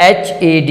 HAD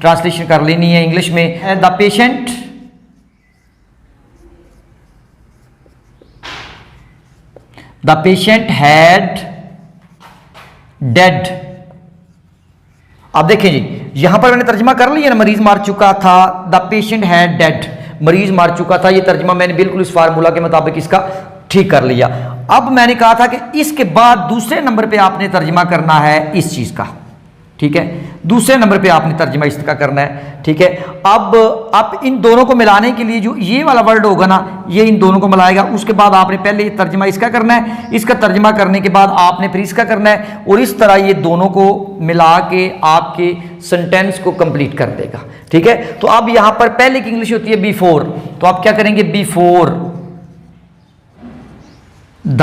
translation कर लेनी है इंग्लिश में। The patient had dead. अब देखें जी, यहां पर मैंने तर्जमा कर लिया ना, मरीज मार चुका था, द पेशेंट हैड डेड, मरीज मार चुका था। ये तर्जमा मैंने बिल्कुल इस फार्मूला के मुताबिक इसका ठीक कर लिया। अब मैंने कहा था कि इसके बाद दूसरे नंबर पे आपने तर्जमा करना है इस चीज का, ठीक है, दूसरे नंबर पे आपने तर्जमा इसका करना है, ठीक है। अब आप इन दोनों को मिलाने के लिए जो ये वाला वर्ड होगा ना, ये इन दोनों को मिलाएगा। उसके बाद आपने पहले तर्जमा इसका करना है, इसका तर्जमा करने के बाद आपने फिर इसका करना है, और इस तरह ये दोनों को मिला के आपके सेंटेंस को कंप्लीट कर देगा, ठीक है। तो अब यहां पर पहले की इंग्लिश होती है बिफोर, तो आप क्या करेंगे, बिफोर द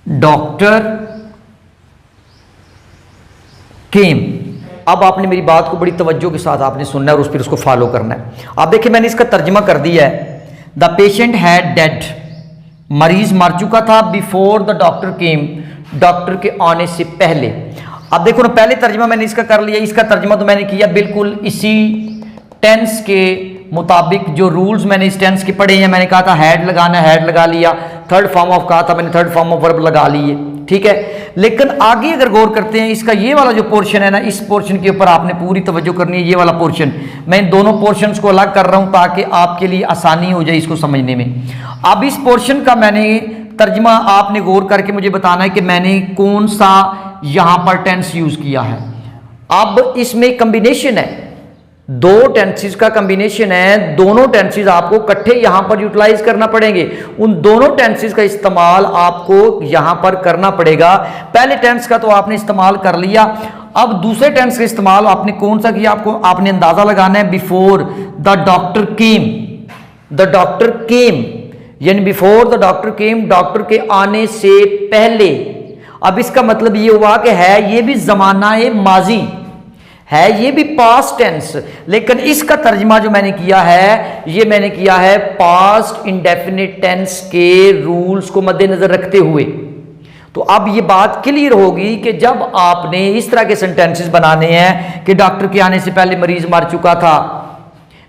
डॉक्टर केम। अब आपने मेरी बात को बड़ी तवज्जो के साथ आपने सुनना है और फिर उसको फॉलो करना है। आप देखिए मैंने इसका तर्जमा कर दिया है, द पेशेंट हैड डेड, मरीज मर चुका था, before the doctor came, doctor के आने से पहले। अब देखो ना, पहले तर्जमा मैंने इसका कर लिया, इसका तर्जमा तो मैंने किया बिल्कुल इसी टेंस के मुताबिक जो रूल्स मैंने इस टेंस के पढ़े हैं। मैंने कहा था हैड लगाना, हैड लगा लिया, थर्ड फॉर्म ऑफ कहा था मैंने, थर्ड फॉर्म ऑफ वर्ब लगा लिए, ठीक है। लेकिन आगे अगर गौर करते हैं, इसका ये वाला जो पोर्शन है ना, इस पोर्शन के ऊपर आपने पूरी तवज्जो करनी है। ये वाला पोर्शन मैं इन दोनों पोर्शंस को अलग कर रहा हूं ताकि आपके लिए आसानी हो जाए इसको समझने में। अब इस पोर्शन का मैंने तर्जमा आपने गौर करके मुझे बताना है कि मैंने कौन सा यहां पर टेंस यूज किया है। अब इसमें कॉम्बिनेशन है, दो टेंसेस का कॉम्बिनेशन है, दोनों टेंसेस आपको इकट्ठे यहां पर यूटिलाइज करना पड़ेंगे। उन दोनों टेंसेस का इस्तेमाल आपको यहां पर करना पड़ेगा। पहले टेंस का तो आपने इस्तेमाल कर लिया, अब दूसरे टेंस का इस्तेमाल आपने कौन सा किया, आपने अंदाजा लगाना है, before the doctor came, the doctor came, यानी before the doctor came, doctor के आने से पहले। अब इसका मतलब ये हुआ कि है ये भी जमाना माजी है, ये भी पास्ट टेंस, लेकिन इसका तर्जमा जो मैंने किया है, ये मैंने किया है पास्ट इंडेफिनिट टेंस के रूल्स को मद्देनजर रखते हुए। तो अब ये बात क्लियर होगी कि जब आपने इस तरह के सेंटेंसेस बनाने हैं कि डॉक्टर के आने से पहले मरीज मर चुका था,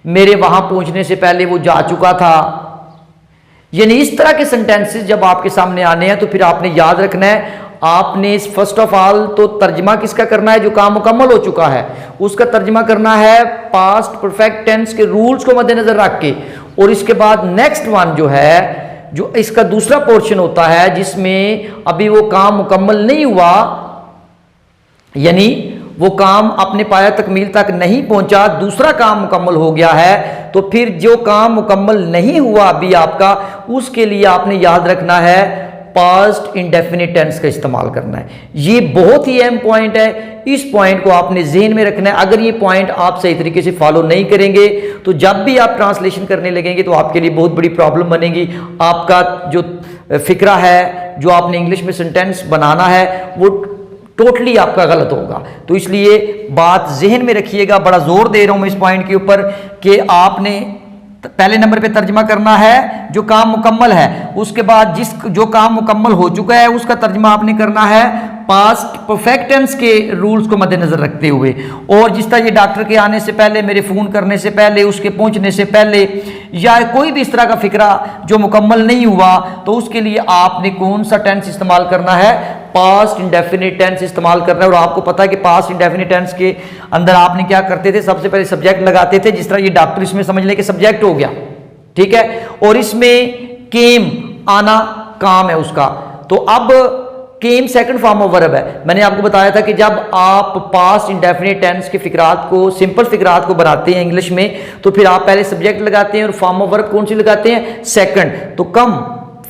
मेरे वहां पहुंचने से पहले वो जा चुका था, यानी इस तरह के सेंटेंसेस जब आपके सामने आने हैं तो फिर आपने याद रखना है, आपने फर्स्ट ऑफ ऑल तो तर्जमा किसका करना है, जो काम मुकम्मल हो चुका है उसका तर्जमा करना है पास्ट परफेक्ट टेंस के रूल्स को मद्देनजर रख के। और इसके बाद नेक्स्ट वन जो है, जो इसका दूसरा पोर्शन होता है जिसमें अभी वो काम मुकम्मल नहीं हुआ, यानी वो काम अपने पाया तकमील तक नहीं पहुंचा, दूसरा काम मुकम्मल हो गया है, तो फिर जो काम मुकम्मल नहीं हुआ अभी आपका, उसके लिए आपने याद रखना है पास्ट इंडेफिनिट टेंस का इस्तेमाल करना है। ये बहुत ही अहम पॉइंट है, इस पॉइंट को आपने ज़हन में रखना है। अगर ये पॉइंट आप सही तरीके से फॉलो नहीं करेंगे तो जब भी आप ट्रांसलेशन करने लगेंगे तो आपके लिए बहुत बड़ी प्रॉब्लम बनेगी। आपका जो फिक्रा है, जो आपने इंग्लिश में सेंटेंस बनाना है, वो टोटली आपका गलत होगा। तो इसलिए बात जहन में रखिएगा, बड़ा जोर दे रहा हूं मैं इस पॉइंट के ऊपर कि आपने पहले नंबर पे तर्जमा करना है जो काम मुकम्मल है, उसके बाद जो काम मुकम्मल हो चुका है उसका तर्जमा आपने करना है पास्ट परफेक्ट टेंस के रूल्स को मद्देनजर रखते हुए। और जिस तरह ये डॉक्टर के आने से पहले, मेरे फ़ोन करने से पहले, उसके पहुंचने से पहले, या कोई भी इस तरह का फिक्रा जो मुकम्मल नहीं हुआ, तो उसके लिए आपने कौन सा टेंस इस्तेमाल करना है, पास्ट इंडेफिनिट टेंस इस्तेमाल करना है। और आपको पता है कि पास्ट इंडेफिनिट टेंस के अंदर आपने क्या करते थे, सबसे पहले सब्जेक्ट लगाते थे। जिस तरह ये डॉक्टर, इसमें समझ लें कि सब्जेक्ट हो गया, ठीक है, और इसमें केम आना काम है उसका। तो अब came second form of verb है। मैंने आपको बताया था कि जब आप पास्ट इंडेफिनिट टेंस के फिक्रात को, सिंपल फिक्रात को बनाते हैं इंग्लिश में, तो फिर आप पहले सब्जेक्ट लगाते हैं और फॉर्म ऑफ वर्ब कौन सी लगाते हैं, सेकंड। तो come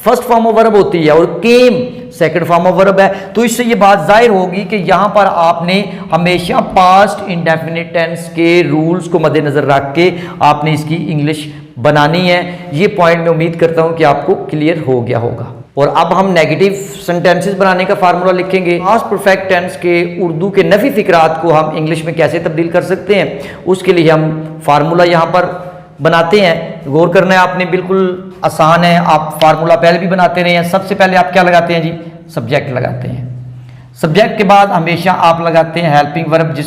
first form of verb होती है और came second form of verb है। तो इससे ये बात जाहिर होगी कि यहां पर आपने हमेशा पास्ट इंडेफिनिट टेंस के रूल्स को मद्देनजर रख के आपने इसकी इंग्लिश बनानी है। ये पॉइंट मैं उम्मीद करता हूं कि आपको क्लियर हो गया होगा। और अब हम नेगेटिव सेंटेंसेस बनाने का फार्मूला लिखेंगे। पास्ट परफेक्ट टेंस के उर्दू के नफी फिक्रात को हम इंग्लिश में कैसे तब्दील कर सकते हैं, उसके लिए हम फार्मूला यहाँ पर बनाते हैं। गौर करना है आपने, बिल्कुल आसान है, आप फार्मूला पहले भी बनाते रहे हैं। सबसे पहले आप क्या लगाते हैं जी, सब्जेक्ट लगाते हैं। सब्जेक्ट के बाद हमेशा आप लगाते हैं हेल्पिंग वर्ब, जिस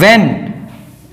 when.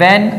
when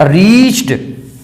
reached,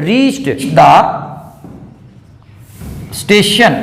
reached the station.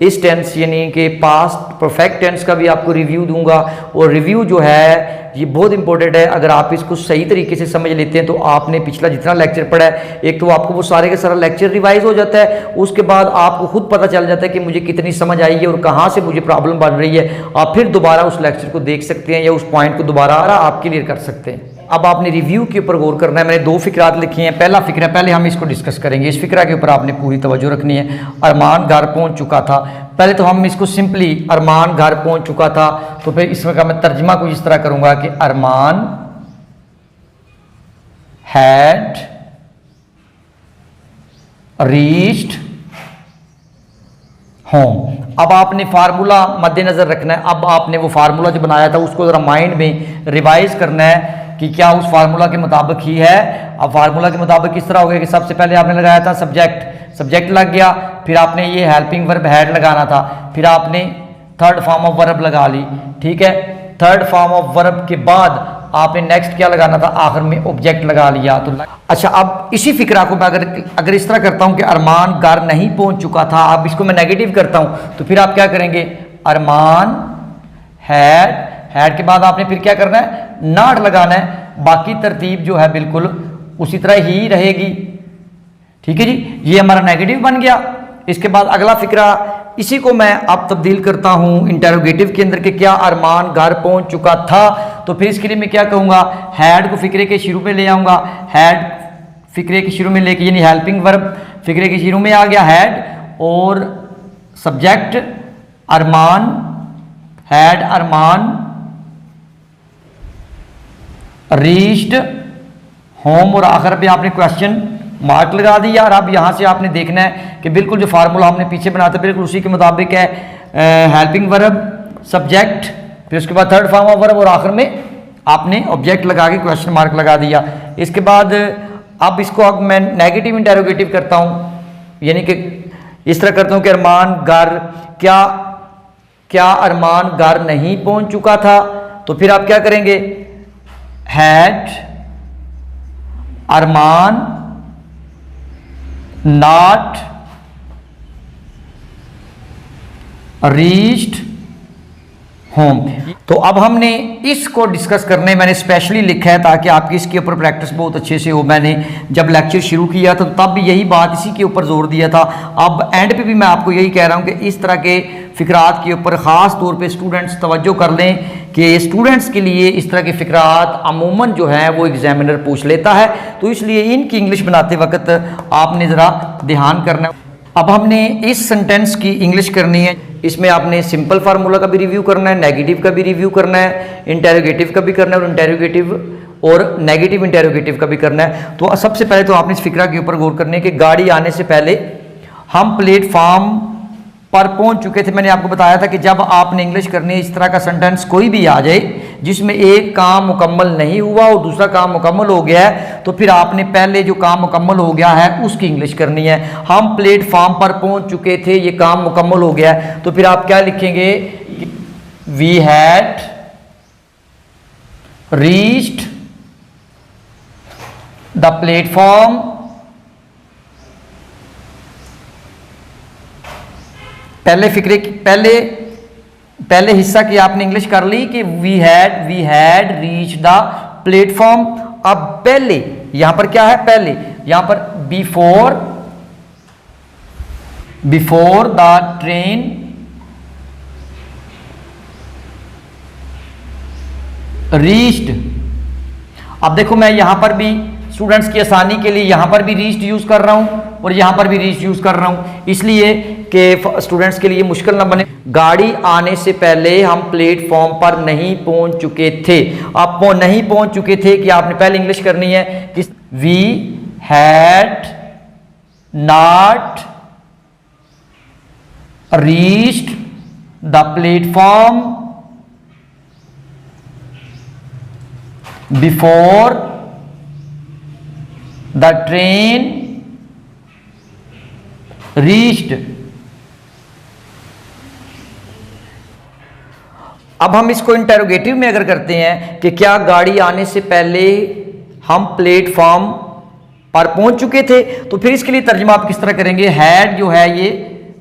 इस टेंस यानी कि पास्ट परफेक्ट टेंस का भी आपको रिव्यू दूंगा। और रिव्यू जो है ये बहुत इंपॉर्टेंट है। अगर आप इसको सही तरीके से समझ लेते हैं तो आपने पिछला जितना लेक्चर पढ़ा है, एक तो आपको वो सारे के सारा लेक्चर रिवाइज हो जाता है, उसके बाद आपको खुद पता चल जाता है कि मुझे कितनी समझ आई है और कहाँ से मुझे प्रॉब्लम बन रही है। आप फिर दोबारा उस लेक्चर को देख सकते हैं या उस पॉइंट को दोबारा आप क्लियर कर सकते हैं। अब आपने रिव्यू के ऊपर गौर करना है। मैंने 2 फिक्रात लिखी हैं। पहला फिक्रा, पहले हम इसको डिस्कस करेंगे। इस फिक्रा के ऊपर आपने पूरी तवज्जो रखनी है। अरमान घर पहुंच चुका था। पहले तो हम इसको सिंपली अरमान घर पहुंच चुका था, तो फिर इसमें का मैं तर्जमा कुछ इस तरह करूंगा कि अरमान हैड रीच्ड होम। अब आपने फार्मूला मद्देनजर रखना है। अब आपने वो फार्मूला जो बनाया था उसको जरा माइंड में रिवाइज करना है कि क्या उस फार्मूला के मुताबिक ही है। अब फार्मूला के मुताबिक किस तरह हो गया कि सबसे पहले आपने लगाया था सब्जेक्ट लग गया, फिर आपने ये हेल्पिंग वर्ब हैड लगाना था, फिर आपने थर्ड फॉर्म ऑफ वर्ब लगा ली, ठीक है। थर्ड फॉर्म ऑफ वर्ब के बाद आपने नेक्स्ट क्या लगाना था, आखिर में ऑब्जेक्ट लगा लिया। तो अच्छा, अब इसी फिक्रा को मैं अगर इस तरह करता हूं कि अरमान घर नहीं पहुंच चुका था, अब इसको मैं नेगेटिव करता हूं, तो फिर आप क्या करेंगे, अरमान हैड के बाद आपने फिर क्या करना है, नॉट लगाना है। बाकी तरतीब जो है बिल्कुल उसी तरह ही रहेगी, ठीक है जी। ये हमारा नेगेटिव बन गया। इसके बाद अगला फिक्रा, इसी को मैं अब तब्दील करता हूं इंटेरोगेटिव के अंदर के क्या अरमान घर पहुंच चुका था। तो फिर इसके लिए मैं क्या कहूंगा, हैड को फिक्रे के शुरू में ले आऊंगा। हैड फिक्रे के शुरू में लेके यानी हेल्पिंग वर्ब फिक्रे के शुरू में आ गया हैड, और subject Armaan, had Armaan reached home, और आखिर पे आपने क्वेश्चन मार्क लगा दिया। और अब यहाँ से आपने देखना है कि बिल्कुल जो फार्मूला हमने पीछे बनाया था बिल्कुल उसी के मुताबिक है। हेल्पिंग वर्ब, सब्जेक्ट, फिर उसके बाद थर्ड फॉर्म ऑफ वर्ब, और आखिर में आपने ऑब्जेक्ट लगा के क्वेश्चन मार्क लगा दिया। इसके बाद अब इसको अब मैं नेगेटिव इंटेरोगेटिव करता हूँ, यानी कि इस तरह करता हूँ कि अरमान घर, क्या अरमान घर नहीं पहुँच चुका था। तो फिर आप क्या करेंगे, had Armaan not reached home. तो अब हमने इसको डिस्कस करने मैंने स्पेशली लिखा है ताकि आपकी इसके ऊपर प्रैक्टिस बहुत अच्छे से हो। मैंने जब लेक्चर शुरू किया था तब भी यही बात, इसी के ऊपर जोर दिया था। अब एंड पे भी मैं आपको यही कह रहा हूं कि इस तरह के फिक्रात के ऊपर ख़ास तौर पे स्टूडेंट्स तवज्जो कर लें कि स्टूडेंट्स के लिए इस तरह के फिक्रात अमूमन जो है वो एग्जामिनर पूछ लेता है, तो इसलिए इनकी इंग्लिश बनाते वक्त आपने ज़रा ध्यान करना है। अब हमने इस सेंटेंस की इंग्लिश करनी है। इसमें आपने सिंपल फार्मूला का भी रिव्यू करना है, नेगेटिव का भी रिव्यू करना है, इंटेरोगेटिव का भी करना है, और इंटेरोगेटिव और नेगेटिव इंटेरोगेटिव का भी करना है। तो सबसे पहले तो आपने इस फिक्रा के ऊपर गौर करने कि गाड़ी आने से पहले हम प्लेटफॉर्म पर पहुंच चुके थे। मैंने आपको बताया था कि जब आपने इंग्लिश करनी है, इस तरह का सेंटेंस कोई भी आ जाए जिसमें एक काम मुकम्मल नहीं हुआ और दूसरा काम मुकम्मल हो गया है, तो फिर आपने पहले जो काम मुकम्मल हो गया है उसकी इंग्लिश करनी है। हम प्लेटफॉर्म पर पहुंच चुके थे, ये काम मुकम्मल हो गया है, तो फिर आप क्या लिखेंगे, we had reached the platform पहले फिक्रे की पहले हिस्सा की आपने इंग्लिश कर ली कि we had reach the platform. अब पहले यहां पर क्या है, पहले यहां पर बिफोर द ट्रेन रीच्ड। अब देखो मैं यहां पर भी स्टूडेंट्स की आसानी के लिए यहां पर भी रीच्ड यूज कर रहा हूं और यहां पर भी रीच्ड यूज कर रहा हूं, इसलिए कि स्टूडेंट्स के लिए मुश्किल ना बने। गाड़ी आने से पहले हम प्लेटफॉर्म पर नहीं पहुंच चुके थे। आप नहीं पहुंच चुके थे कि आपने पहले इंग्लिश करनी है कि we had not reached the platform before the train reached. अब हम इसको इंटेरोगेटिव में अगर करते हैं कि क्या गाड़ी आने से पहले हम प्लेटफॉर्म पर पहुंच चुके थे, तो फिर इसके लिए तर्जुमा आप किस तरह करेंगे, हैड जो है ये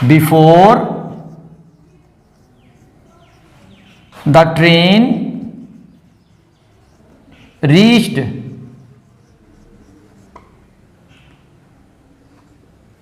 before the train reached.